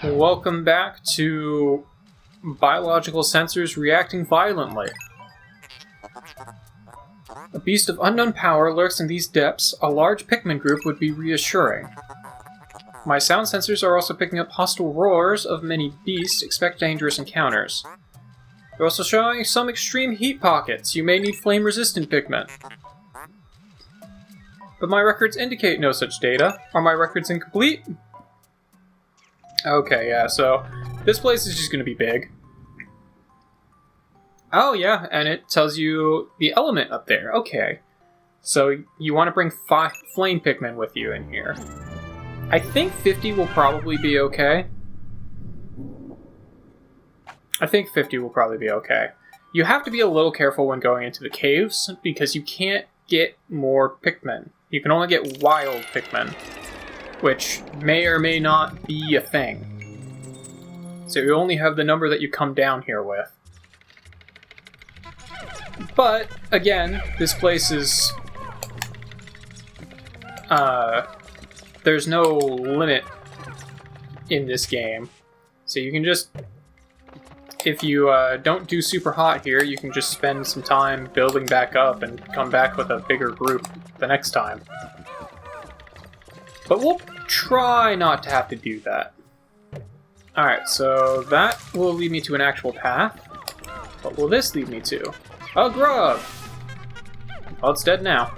Welcome back to biological sensors reacting violently. A beast of unknown power lurks in these depths. A large Pikmin group would be reassuring. My sound sensors are also picking up hostile roars of many beasts. Expect dangerous encounters. They're also showing some extreme heat pockets. You may need flame-resistant Pikmin. But my records indicate no such data. Are my records incomplete? Okay, yeah, so this place is just going to be big. Oh, yeah, and it tells you the element up there. Okay. So you want to bring 5 flame Pikmin with you in here. I think 50 will probably be okay. You have to be a little careful when going into the caves, because you can't get more Pikmin. You can only get wild Pikmin, which may or may not be a thing. So you only have the number that you come down here with. But, again, this place is... there's no limit in this game. So you can just... If you don't do super hot here, you can just spend some time building back up and come back with a bigger group the next time. But we'll try not to have to do that. Alright, so that will lead me to an actual path. What will this lead me to? A Grub! Well, it's dead now.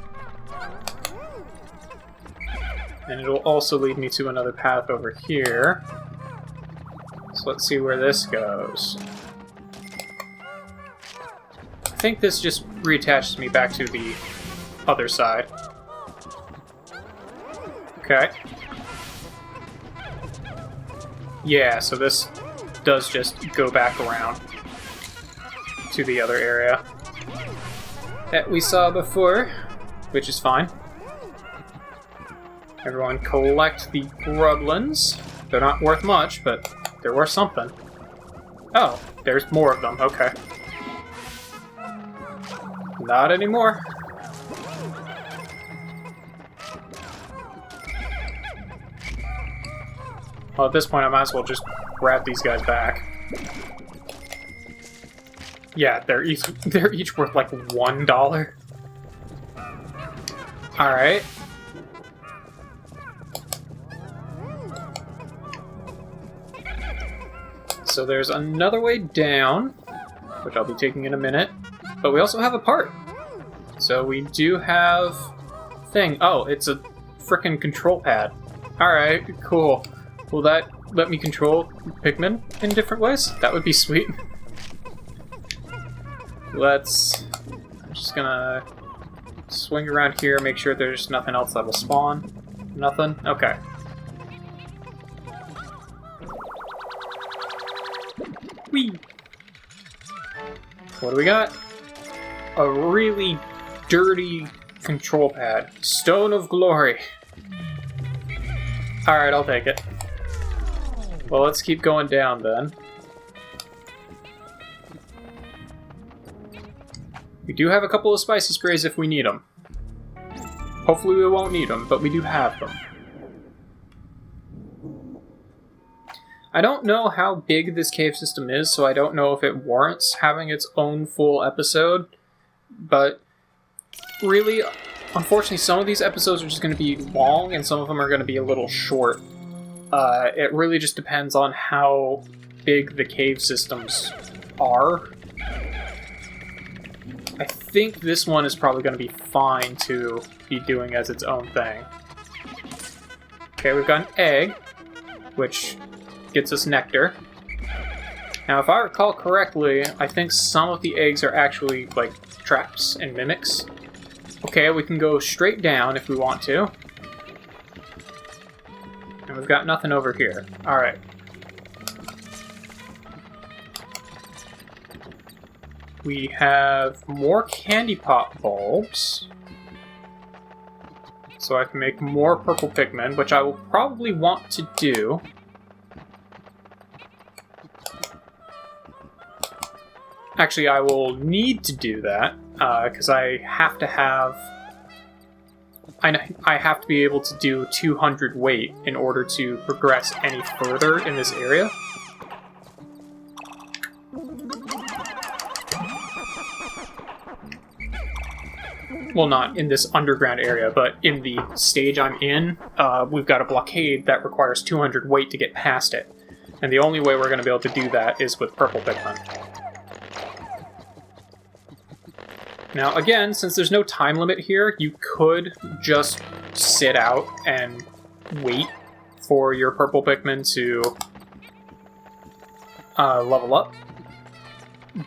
And it'll also lead me to another path over here. So let's see where this goes. I think this just reattaches me back to the other side. Okay. Yeah, so this does just go back around to the other area that we saw before, which is fine. Everyone collect the grublins. They're not worth much, but they're worth something. Oh, there's more of them, okay. Not anymore. Well, at this point, I might as well just grab these guys back. Yeah, they're each worth like $1. Alright. So there's another way down, which I'll be taking in a minute. But we also have a part. So we do have... thing. Oh, it's a frickin' control pad. Alright, cool. Will that let me control Pikmin in different ways? That would be sweet. I'm just gonna swing around here, make sure there's nothing else that will spawn. Nothing? Okay. Whee! What do we got? A really dirty control pad. Stone of Glory. Alright, I'll take it. Well, let's keep going down then. We do have a couple of spicy sprays if we need them. Hopefully we won't need them, but we do have them. I don't know how big this cave system is, so I don't know if it warrants having its own full episode. But really, unfortunately, some of these episodes are just going to be long, and some of them are going to be a little short. It really just depends on how big the cave systems are. I think this one is probably going to be fine to be doing as its own thing. Okay, we've got an egg, which gets us nectar. Now, if I recall correctly, I think some of the eggs are actually, like, traps and mimics. Okay, we can go straight down if we want to. And we've got nothing over here. Alright. We have more candy pop bulbs. So I can make more purple Pikmin, which I will probably want to do. Actually, I will need to do that, because I have to have I have to be able to do 200 weight in order to progress any further in this area. Well, not in this underground area, but in the stage I'm in, we've got a blockade that requires 200 weight to get past it. And the only way we're going to be able to do that is with purple Pikmin. Now, again, since there's no time limit here, you could just sit out and wait for your purple Pikmin to level up.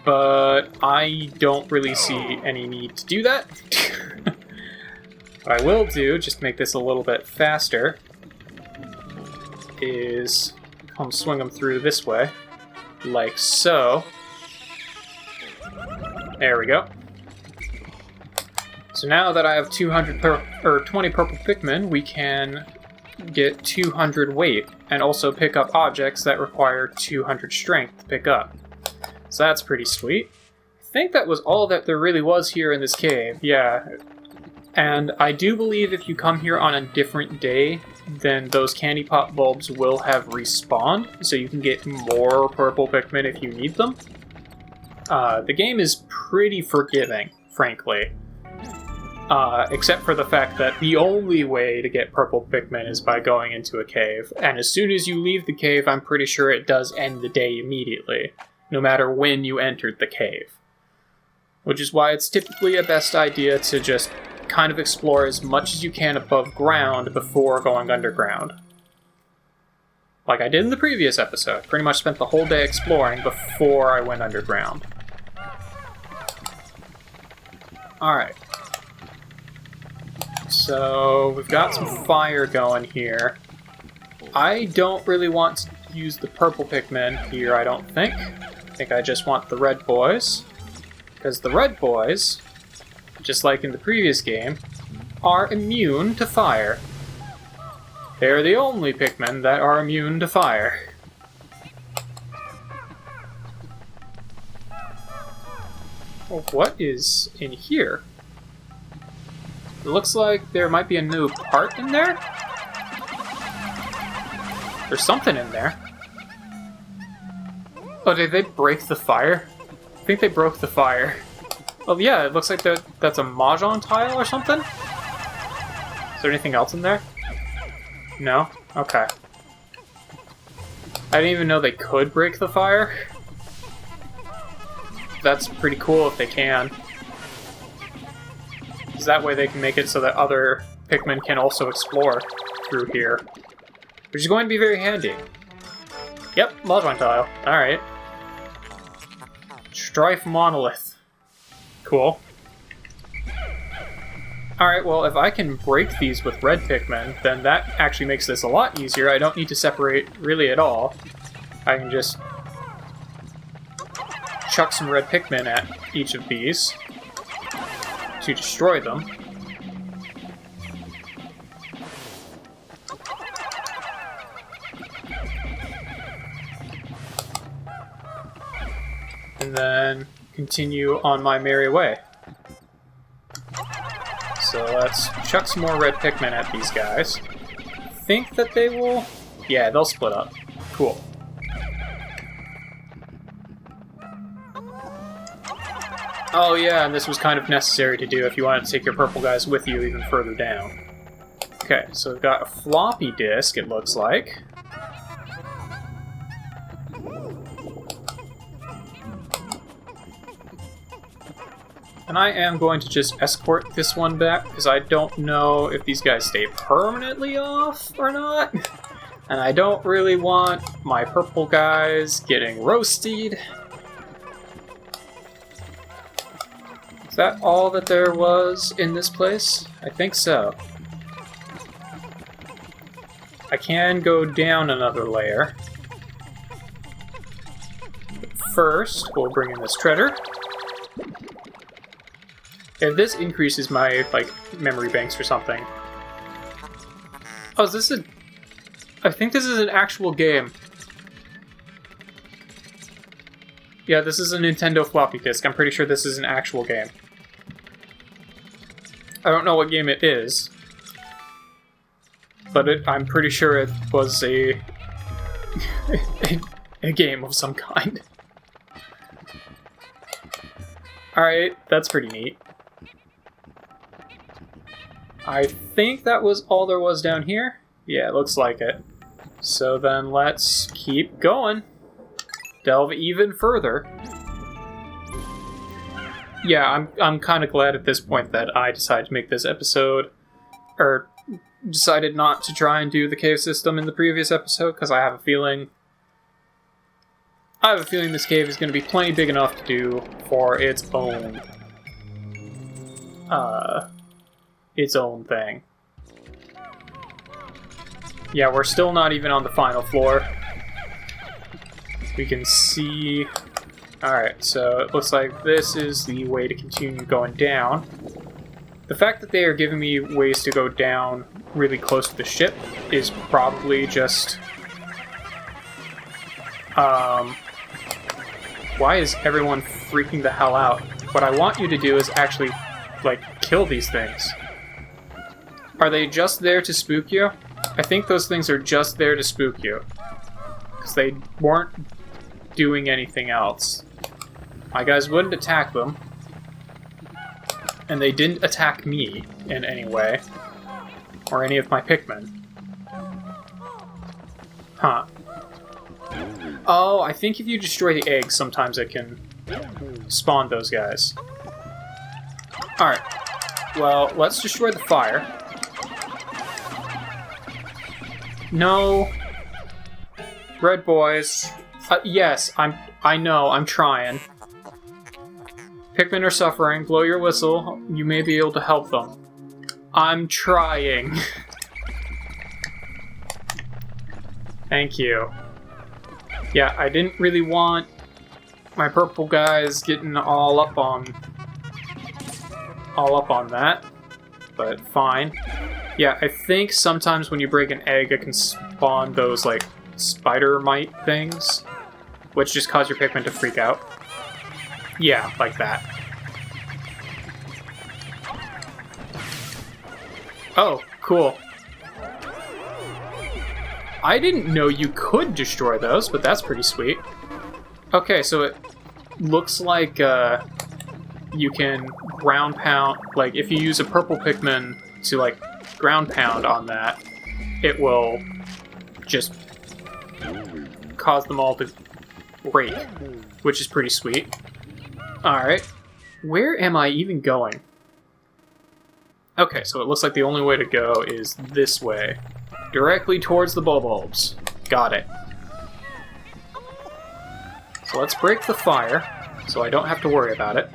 But I don't really see any need to do that. What I will do, just to make this a little bit faster, is come swing them through this way, like so. There we go. So now that I have 20 purple Pikmin, we can get 200 weight, and also pick up objects that require 200 strength to pick up. So that's pretty sweet. I think that was all that there really was here in this cave, yeah. And I do believe if you come here on a different day, then those candy pop bulbs will have respawned, so you can get more purple Pikmin if you need them. The game is pretty forgiving, frankly. Except for the fact that the only way to get purple Pikmin is by going into a cave. And as soon as you leave the cave, I'm pretty sure it does end the day immediately, no matter when you entered the cave. Which is why it's typically a best idea to just kind of explore as much as you can above ground before going underground. Like I did in the previous episode. Pretty much spent the whole day exploring before I went underground. Alright. So, we've got some fire going here. I don't really want to use the purple Pikmin here, I don't think. I think I just want the red boys. Because the red boys, just like in the previous game, are immune to fire. They're the only Pikmin that are immune to fire. Oh, what is in here? It looks like there might be a new part in there? There's something in there. Oh, did they break the fire? I think they broke the fire. Oh yeah, it looks like that's a Mahjong tile or something? Is there anything else in there? No? Okay. I didn't even know they could break the fire. That's pretty cool if they can. Because that way they can make it so that other Pikmin can also explore through here. Which is going to be very handy. Yep, Mahjong tile. Alright. Strife Monolith. Cool. Alright, well, if I can break these with red Pikmin, then that actually makes this a lot easier. I don't need to separate really at all. I can just chuck some red Pikmin at each of these to destroy them. And then continue on my merry way. So let's chuck some more red Pikmin at these guys. Think that they will... Yeah, they'll split up. Cool. Oh yeah, and this was kind of necessary to do if you wanted to take your purple guys with you even further down. Okay, so we've got a floppy disk, it looks like. And I am going to just escort this one back, because I don't know if these guys stay permanently off or not. And I don't really want my purple guys getting roasted. Is that all that there was in this place? I think so. I can go down another layer. But first, we'll bring in this treader. If this increases my, like, memory banks or something. Oh, is this a... I think this is an actual game. Yeah, this is a Nintendo floppy disk. I'm pretty sure this is an actual game. I don't know what game it is, but I'm pretty sure it was a game of some kind. Alright, that's pretty neat. I think that was all there was down here. Yeah, it looks like it. So then let's keep going. Delve even further. Yeah, I'm kind of glad at this point that I decided to make this episode, or decided not to try and do the cave system in the previous episode, because I have a feeling this cave is going to be plenty big enough to do for its own thing. Yeah, we're still not even on the final floor. We can see... Alright, so it looks like this is the way to continue going down. The fact that they are giving me ways to go down really close to the ship is probably just... Why is everyone freaking the hell out? What I want you to do is actually, like, kill these things. Are they just there to spook you? I think those things are just there to spook you. Because they weren't doing anything else. My guys wouldn't attack them. And they didn't attack me in any way. Or any of my Pikmin. Huh. Oh, I think if you destroy the eggs, sometimes it can spawn those guys. Alright. Well, let's destroy the fire. No. Red boys. Yes, I know, I'm trying. Pikmin are suffering. Blow your whistle. You may be able to help them. I'm trying. Thank you. Yeah, I didn't really want my purple guys getting all up on that, but fine. Yeah, I think sometimes when you break an egg, it can spawn those, like, spider mite things, which just cause your Pikmin to freak out. Yeah, like that. Oh, cool. I didn't know you could destroy those, but that's pretty sweet. Okay, so it looks like you can ground pound, like if you use a purple Pikmin to like ground pound on that, it will just cause them all to break, which is pretty sweet. Alright, where am I even going? Okay, so it looks like the only way to go is this way. Directly towards the bulbs. Got it. So let's break the fire, so I don't have to worry about it.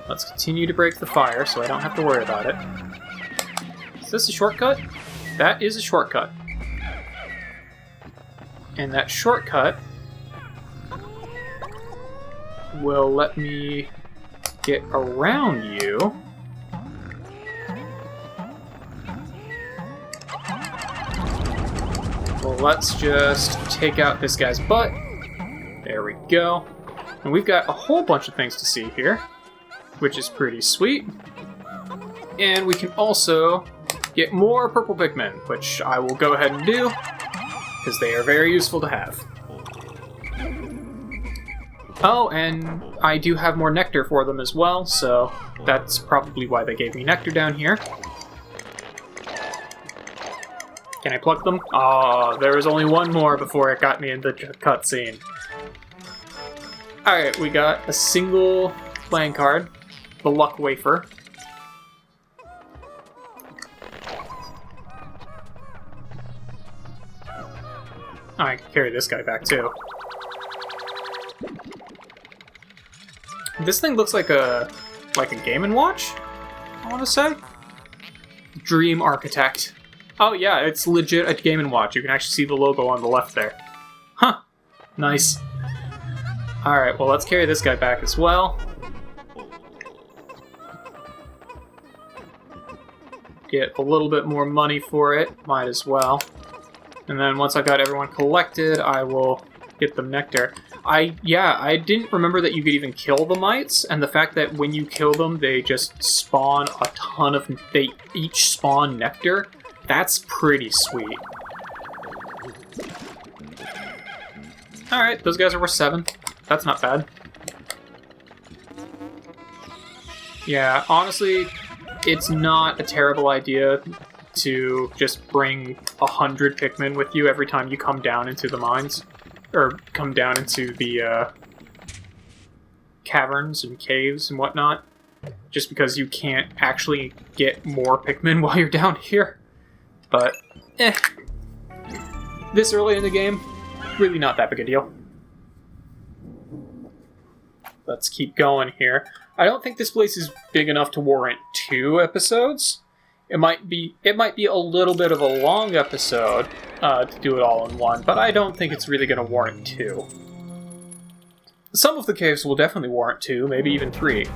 Let's continue to break the fire, so I don't have to worry about it. Is this a shortcut? That is a shortcut. And that shortcut will let me get around you. Well, let's just take out this guy's butt. There we go. And we've got a whole bunch of things to see here, which is pretty sweet. And we can also get more purple Pikmin, which I will go ahead and do, because they are very useful to have. Oh, and I do have more nectar for them as well, so that's probably why they gave me nectar down here. Can I pluck them? Oh, there was only one more before it got me in the cutscene. Alright, we got a single playing card, the Luck Wafer. I can carry this guy back too. This thing looks like a Game & Watch, I want to say. Dream Architect. Oh yeah, it's legit a Game & Watch. You can actually see the logo on the left there. Huh. Nice. Alright, well let's carry this guy back as well. Get a little bit more money for it. Might as well. And then once I've got everyone collected, I will get them nectar. I didn't remember that you could even kill the mites, and the fact that when you kill them, they just spawn a ton of... They each spawn nectar. That's pretty sweet. Alright, those guys are worth 7. That's not bad. Yeah, honestly, it's not a terrible idea to just bring 100 Pikmin with you every time you come down into the mines. Or come down into the caverns and caves and whatnot. Just because you can't actually get more Pikmin while you're down here. But, this early in the game, really not that big a deal. Let's keep going here. I don't think this place is big enough to warrant 2 episodes. It might be a little bit of a long episode to do it all in one, but I don't think it's really going to warrant 2. Some of the caves will definitely warrant 2, maybe even 3.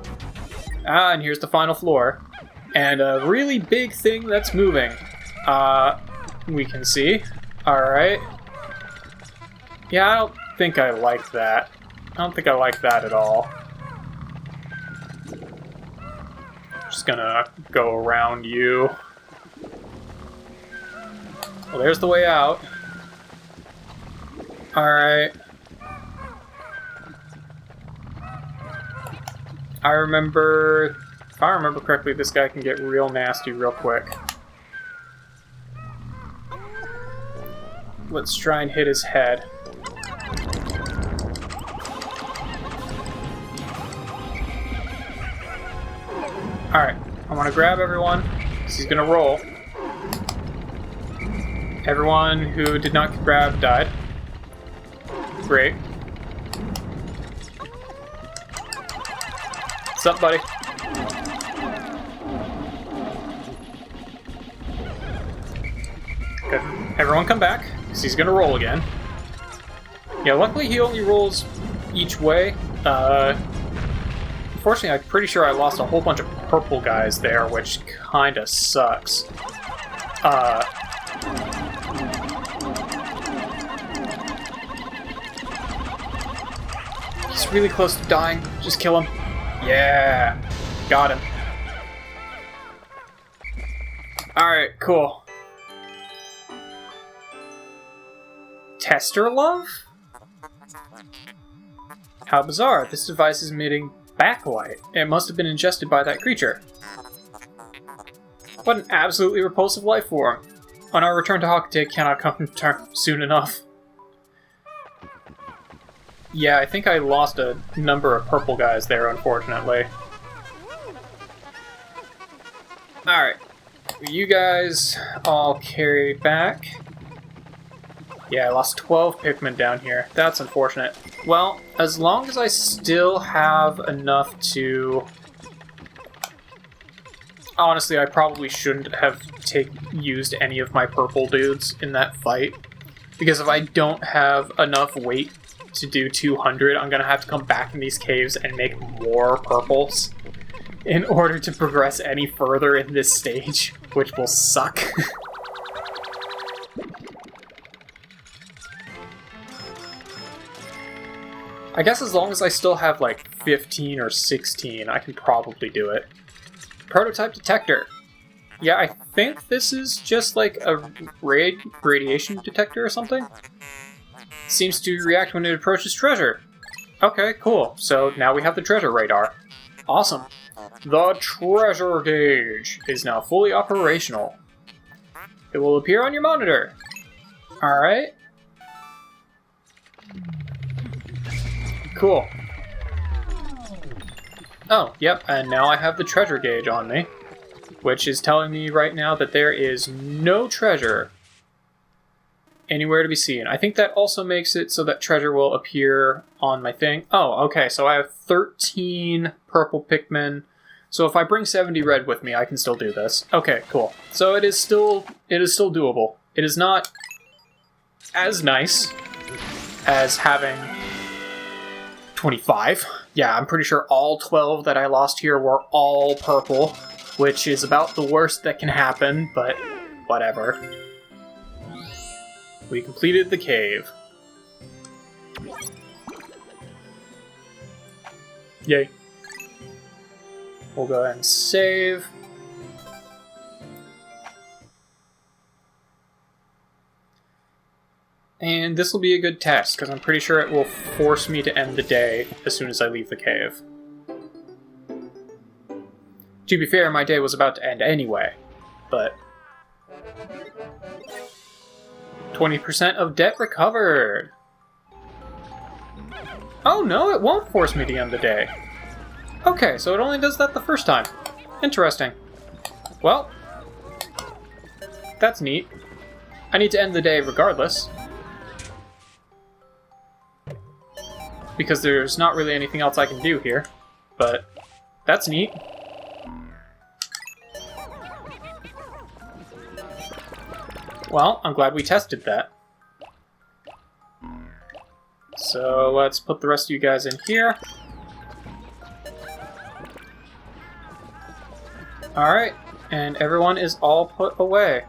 And here's the final floor. And a really big thing that's moving. We can see. Alright. Yeah, I don't think I like that. I don't think I like that at all. Just gonna go around you. Well, there's the way out. Alright. If I remember correctly, this guy can get real nasty real quick. Let's try and hit his head. Alright, I want to grab everyone, because he's going to roll. Everyone who did not get grabbed died. Great. What's up, buddy? Good. Everyone come back, because he's going to roll again. Yeah, luckily he only rolls each way. Unfortunately, I'm pretty sure I lost a whole bunch of purple guys there, which kinda sucks. He's really close to dying. Just kill him. Yeah! Got him. Alright, cool. Tester love? How bizarre. This device is emitting backlight. It must have been ingested by that creature. What an absolutely repulsive life form. On our return to Hokate cannot come soon enough. Yeah, I think I lost a number of purple guys there, unfortunately. Alright. You guys all carried back. Yeah, I lost 12 Pikmin down here. That's unfortunate. Well, as long as I still have enough to... Honestly, I probably shouldn't have used any of my purple dudes in that fight. Because if I don't have enough weight to do 200, I'm going to have to come back in these caves and make more purples in order to progress any further in this stage, which will suck. I guess as long as I still have like 15 or 16, I can probably do it. Prototype detector. Yeah, I think this is just like a radiation detector or something. Seems to react when it approaches treasure. Okay, cool. So now we have the treasure radar. Awesome. The treasure gauge is now fully operational. It will appear on your monitor. Alright. Cool. Oh, yep, and now I have the treasure gauge on me, which is telling me right now that there is no treasure anywhere to be seen. I think that also makes it so that treasure will appear on my thing. Oh, okay, so I have 13 purple Pikmin, so if I bring 70 red with me, I can still do this. Okay, cool. So it is still doable. It is not as nice as having 25. Yeah, I'm pretty sure all 12 that I lost here were all purple, which is about the worst that can happen, but whatever. We completed the cave. Yay. We'll go ahead and save. And this will be a good test, because I'm pretty sure it will force me to end the day as soon as I leave the cave. To be fair, my day was about to end anyway, but... 20% of debt recovered! Oh no, it won't force me to end the day. Okay, so it only does that the first time. Interesting. Well, that's neat. I need to end the day regardless. Because there's not really anything else I can do here. But that's neat. Well, I'm glad we tested that. So let's put the rest of you guys in here. Alright, and everyone is all put away.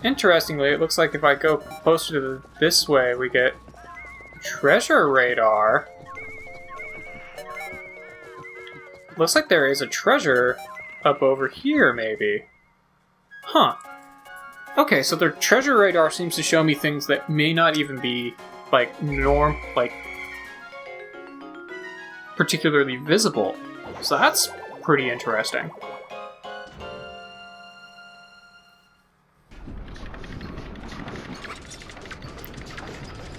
Interestingly, it looks like if I go closer to this way, we get treasure radar. Looks like there is a treasure up over here, maybe. Huh. Okay, so their treasure radar seems to show me things that may not even be, particularly visible. So that's pretty interesting.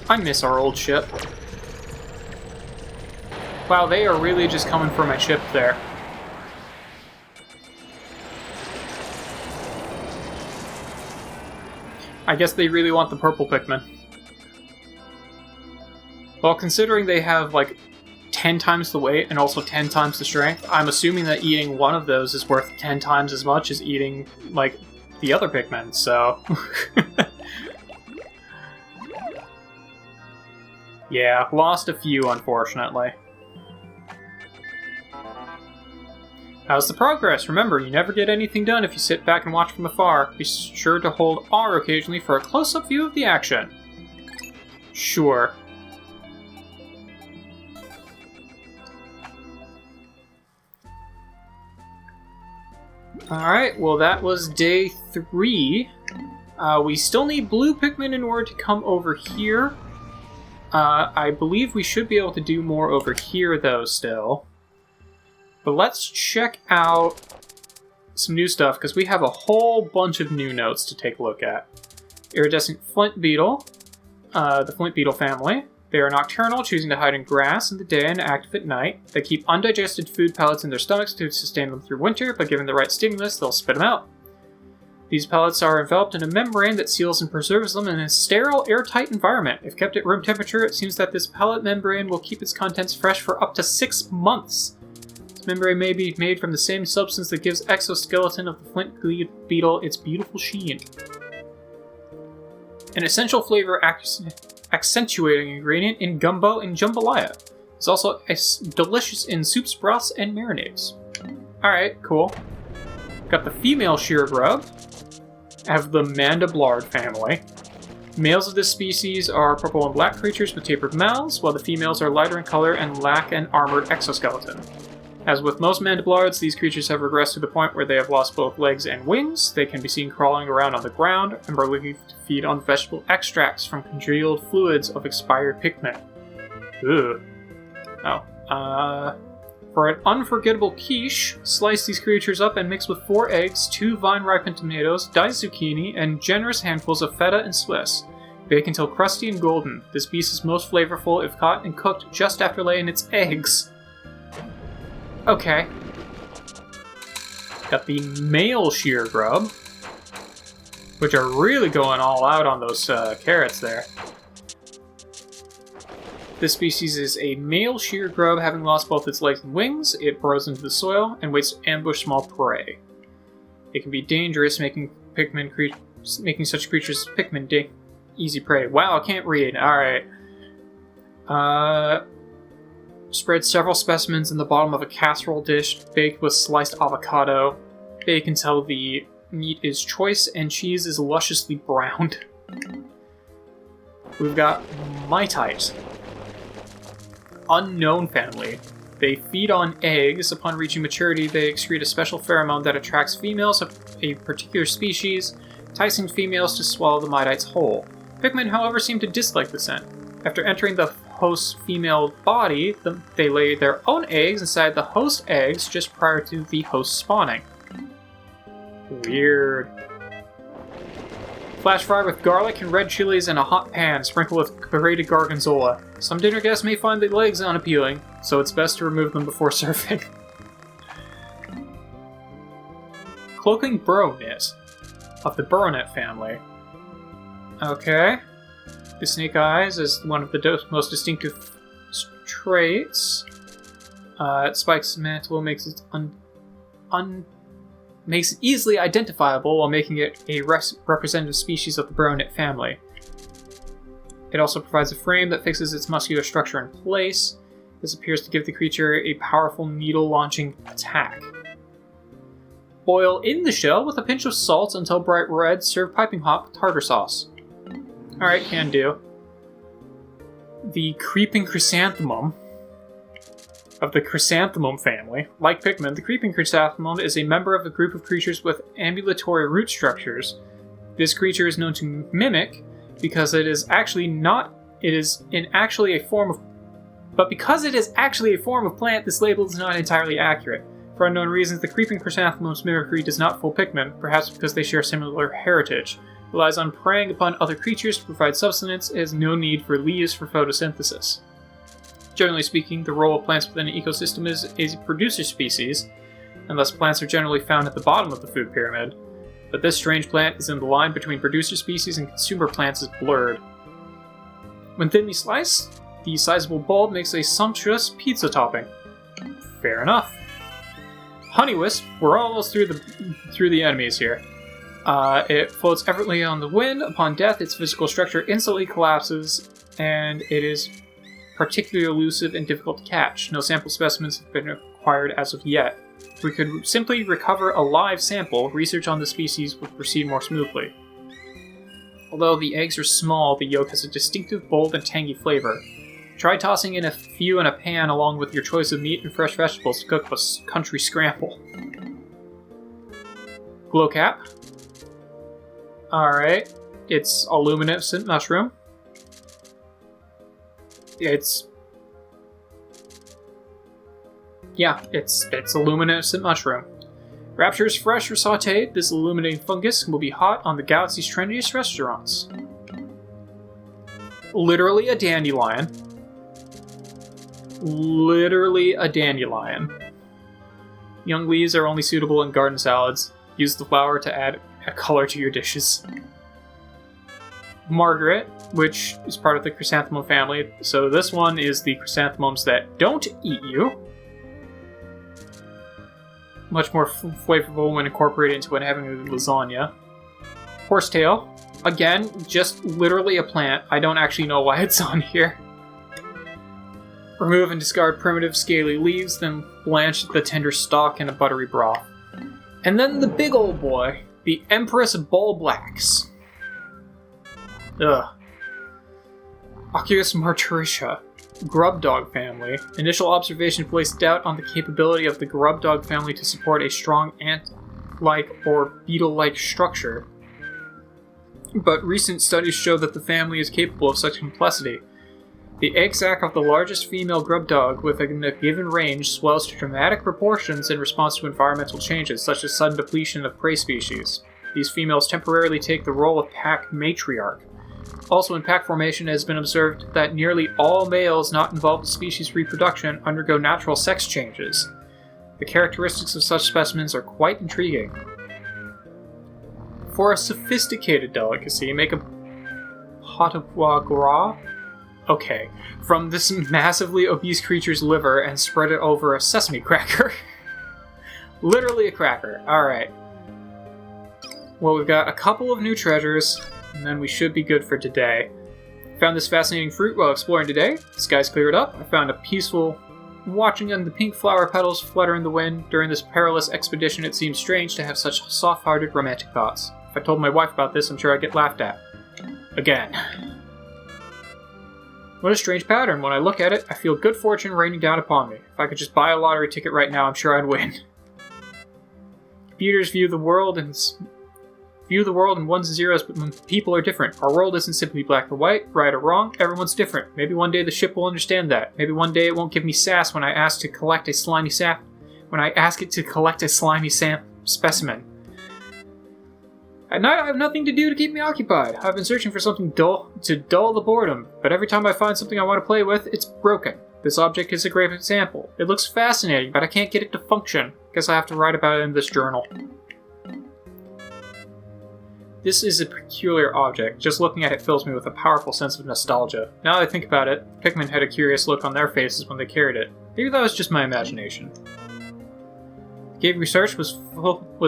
I miss our old ship. Wow, they are really just coming for my ship there. I guess they really want the purple Pikmin. Well, considering they have, 10 times the weight and also 10 times the strength, I'm assuming that eating one of those is worth 10 times as much as eating, the other Pikmin, so... Yeah, lost a few, unfortunately. How's the progress? Remember, you never get anything done if you sit back and watch from afar. Be sure to hold R occasionally for a close-up view of the action. Sure. Alright, well that was day 3. We still need blue Pikmin in order to come over here. I believe we should be able to do more over here, though, still. But let's check out some new stuff, because we have a whole bunch of new notes to take a look at. Iridescent Flint Beetle, the Flint Beetle family. They are nocturnal, choosing to hide in grass in the day and active at night. They keep undigested food pellets in their stomachs to sustain them through winter, but given the right stimulus, they'll spit them out. These pellets are enveloped in a membrane that seals and preserves them in a sterile, airtight environment. If kept at room temperature, it seems that this pellet membrane will keep its contents fresh for up to 6 months. This membrane may be made from the same substance that gives exoskeleton of the Flint Beetle its beautiful sheen. An essential flavor accentuating ingredient in gumbo and jambalaya. It's also delicious in soups, broths, and marinades. Alright, cool. Got the female sheer grub. Have the Mandiblard family. Males of this species are purple and black creatures with tapered mouths, while the females are lighter in color and lack an armored exoskeleton. As with most Mandiblards, these creatures have regressed to the point where they have lost both legs and wings. They can be seen crawling around on the ground and are believed to feed on vegetable extracts from congealed fluids of expired Pikmin. Ugh. Oh. For an unforgettable quiche, slice these creatures up and mix with 4 eggs, 2 vine-ripened tomatoes, diced zucchini, and generous handfuls of feta and Swiss. Bake until crusty and golden. This beast is most flavorful if caught and cooked just after laying its eggs. Okay. Got the male sheer grub, which are really going all out on those carrots there. This species is a male sheer grub. Having lost both its legs and wings, it burrows into the soil and waits to ambush small prey. It can be dangerous, making such creatures as Pikmin easy prey. Wow, I can't read. Alright. Spread several specimens in the bottom of a casserole dish, baked with sliced avocado. Bake until the meat is choice and cheese is lusciously browned. We've got Mitite. Unknown family. They feed on eggs. Upon reaching maturity, they excrete a special pheromone that attracts females of a particular species, enticing females to swallow the Mitite's whole. Pikmin, however, seem to dislike the scent. After entering the host's female body, they lay their own eggs inside the host eggs just prior to the host spawning. Weird. Flash fry with garlic and red chilies in a hot pan, sprinkled with grated gorgonzola. Some dinner guests may find the legs unappealing, so it's best to remove them before serving. Cloaking burrow knit of the burrow knit family. Okay. The snake eyes is one of the most distinctive traits. It spikes mantle, makes it makes it easily identifiable while making it a representative species of the burrow knit family. It also provides a frame that fixes its muscular structure in place. This appears to give the creature a powerful needle-launching attack. Boil in the shell with a pinch of salt until bright red, serve piping hot with tartar sauce. Alright, can do. The creeping chrysanthemum of the chrysanthemum family. Like Pikmin, the creeping chrysanthemum is a member of a group of creatures with ambulatory root structures. This creature is known to mimic because it is actually a form of plant, this label is not entirely accurate. For unknown reasons, the creeping chrysanthemum's mimicry does not fool Pikmin, perhaps because they share similar heritage. It relies on preying upon other creatures to provide sustenance. It has no need for leaves for photosynthesis. Generally speaking, the role of plants within an ecosystem is a producer species, and thus plants are generally found at the bottom of the food pyramid. But this strange plant is in the line between producer species and consumer plants is blurred. When thinly sliced, the sizable bulb makes a sumptuous pizza topping. Fair enough. Honeywisp, we're almost through the enemies here. It floats effortlessly on the wind. Upon death, its physical structure instantly collapses, and it is particularly elusive and difficult to catch. No sample specimens have been acquired as of yet. If we could simply recover a live sample, research on the species would proceed more smoothly. Although the eggs are small, the yolk has a distinctive, bold, and tangy flavor. Try tossing in a few in a pan along with your choice of meat and fresh vegetables to cook up a country scramble. Glowcap. Alright. It's a luminescent mushroom. It's a luminescent mushroom. Raptures fresh or sauteed, this illuminating fungus will be hot on the galaxy's trendiest restaurants. Literally a dandelion. Literally a dandelion. Young leaves are only suitable in garden salads. Use the flower to add a color to your dishes. Margaret, which is part of the chrysanthemum family. So this one is the chrysanthemums that don't eat you. Much more flavorful when incorporated into having a lasagna. Horsetail, again, just literally a plant. I don't actually know why it's on here. Remove and discard primitive scaly leaves, then blanch the tender stalk in a buttery broth. And then the big old boy, the Empress Bulblax. Ugh. Oculus martyrica, grub dog family. Initial observation placed doubt on the capability of the grub dog family to support a strong ant-like or beetle-like structure. But recent studies show that the family is capable of such complexity. The egg sac of the largest female grub dog within a given range swells to dramatic proportions in response to environmental changes, such as sudden depletion of prey species. These females temporarily take the role of pack matriarch. Also, in pack formation, it has been observed that nearly all males not involved in species reproduction undergo natural sex changes. The characteristics of such specimens are quite intriguing. For a sophisticated delicacy, make a pot of foie gras. Okay, from this massively obese creature's liver and spread it over a sesame cracker. Literally a cracker. Alright. Well, we've got a couple of new treasures, and then we should be good for today. Found this fascinating fruit while exploring today. The skies cleared up. I found a peaceful watching the pink flower petals flutter in the wind. During this perilous expedition, it seemed strange to have such soft-hearted romantic thoughts. If I told my wife about this, I'm sure I'd get laughed at. Again. What a strange pattern. When I look at it, I feel good fortune raining down upon me. If I could just buy a lottery ticket right now, I'm sure I'd win. Computers view the world in ones and zeros, but when people are different. Our world isn't simply black or white, right or wrong. Everyone's different. Maybe one day the ship will understand that. Maybe one day it won't give me sass when I ask to collect a slimy specimen. At night, I have nothing to do to keep me occupied. I've been searching for something dull to dull the boredom, but every time I find something I want to play with, it's broken. This object is a great example. It looks fascinating, but I can't get it to function. Guess I have to write about it in this journal. This is a peculiar object. Just looking at it fills me with a powerful sense of nostalgia. Now that I think about it, Pikmin had a curious look on their faces when they carried it. Maybe that was just my imagination. The cave we searched was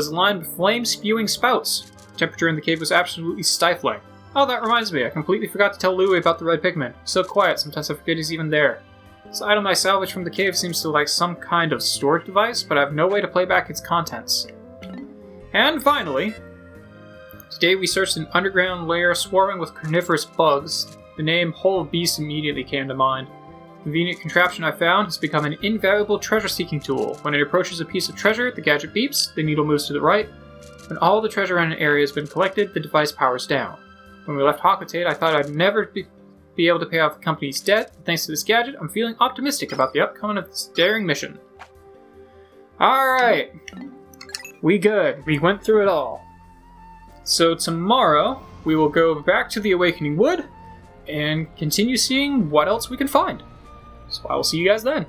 lined with flame-spewing spouts. The temperature in the cave was absolutely stifling. Oh, that reminds me, I completely forgot to tell Louie about the red Pikmin. He's so quiet, sometimes I forget he's even there. This item I salvaged from the cave seems to like some kind of storage device, but I have no way to play back its contents. And finally, today we searched an underground lair swarming with carnivorous bugs. The name Hole of Beast immediately came to mind. The convenient contraption I found has become an invaluable treasure-seeking tool. When it approaches a piece of treasure, the gadget beeps, the needle moves to the right. When all the treasure in an area has been collected, the device powers down. When we left Hawkwotate, I thought I'd never be able to pay off the company's debt. But thanks to this gadget, I'm feeling optimistic about the upcoming of this daring mission. Alright. We good. We went through it all. So tomorrow, we will go back to the Awakening Wood and continue seeing what else we can find. So I will see you guys then.